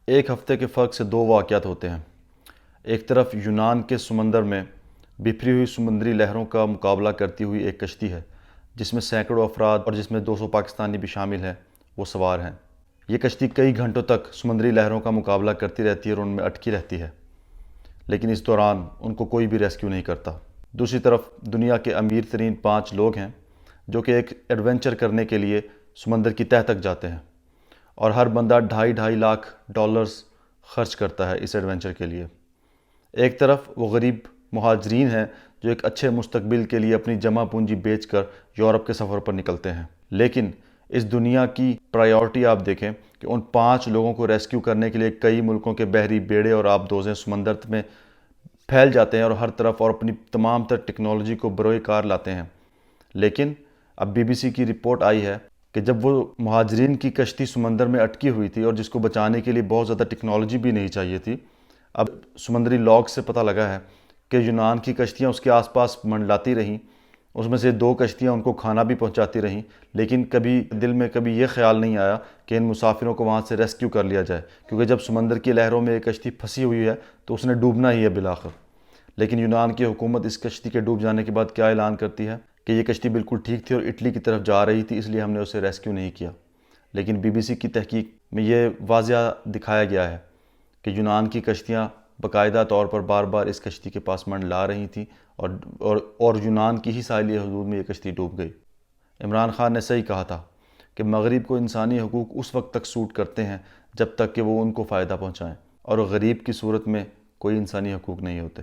ایک ہفتے کے فرق سے دو واقعات ہوتے ہیں۔ ایک طرف یونان کے سمندر میں بکھری ہوئی سمندری لہروں کا مقابلہ کرتی ہوئی ایک کشتی ہے جس میں سینکڑوں افراد اور جس میں 200 پاکستانی بھی شامل ہیں، وہ سوار ہیں۔ یہ کشتی کئی گھنٹوں تک سمندری لہروں کا مقابلہ کرتی رہتی ہے اور ان میں اٹکی رہتی ہے، لیکن اس دوران ان کو کوئی بھی ریسکیو نہیں کرتا۔ دوسری طرف دنیا کے امیر ترین 5 لوگ ہیں جو کہ ایک ایڈونچر کرنے کے لیے سمندر کی تہہ تک جاتے ہیں، اور ہر بندہ ڈھائی لاکھ ڈالرز خرچ کرتا ہے اس ایڈونچر کے لیے۔ ایک طرف وہ غریب مہاجرین ہیں جو ایک اچھے مستقبل کے لیے اپنی جمع پونجی بیچ کر یورپ کے سفر پر نکلتے ہیں، لیکن اس دنیا کی پرائیورٹی آپ دیکھیں کہ ان 5 لوگوں کو ریسکیو کرنے کے لیے کئی ملکوں کے بحری بیڑے اور آبدوزیں سمندر میں پھیل جاتے ہیں اور ہر طرف اور اپنی تمام تر ٹیکنالوجی کو بروئے کار لاتے ہیں۔ لیکن اب بی بی سی کی رپورٹ آئی ہے کہ جب وہ مہاجرین کی کشتی سمندر میں اٹکی ہوئی تھی اور جس کو بچانے کے لیے بہت زیادہ ٹیکنالوجی بھی نہیں چاہیے تھی، اب سمندری لاگ سے پتہ لگا ہے کہ یونان کی کشتیاں اس کے آس پاس منڈلاتی رہیں، اس میں سے 2 کشتیاں ان کو کھانا بھی پہنچاتی رہیں، لیکن کبھی دل میں یہ خیال نہیں آیا کہ ان مسافروں کو وہاں سے ریسکیو کر لیا جائے، کیونکہ جب سمندر کی لہروں میں ایک کشتی پھنسی ہوئی ہے تو اس نے ڈوبنا ہی ہے بالآخر۔ لیکن یونان کی حکومت اس کشتی کے ڈوب جانے کے بعد کیا اعلان کرتی ہے کہ یہ کشتی بالکل ٹھیک تھی اور اٹلی کی طرف جا رہی تھی، اس لیے ہم نے اسے ریسکیو نہیں کیا۔ لیکن بی بی سی کی تحقیق میں یہ واضح دکھایا گیا ہے کہ یونان کی کشتیاں باقاعدہ طور پر بار بار اس کشتی کے پاس منڈلا رہی تھیں اور یونان کی ہی ساحلی حدود میں یہ کشتی ڈوب گئی۔ عمران خان نے صحیح کہا تھا کہ مغرب کو انسانی حقوق اس وقت تک سوٹ کرتے ہیں جب تک کہ وہ ان کو فائدہ پہنچائیں، اور غریب کی صورت میں کوئی انسانی حقوق نہیں ہوتے۔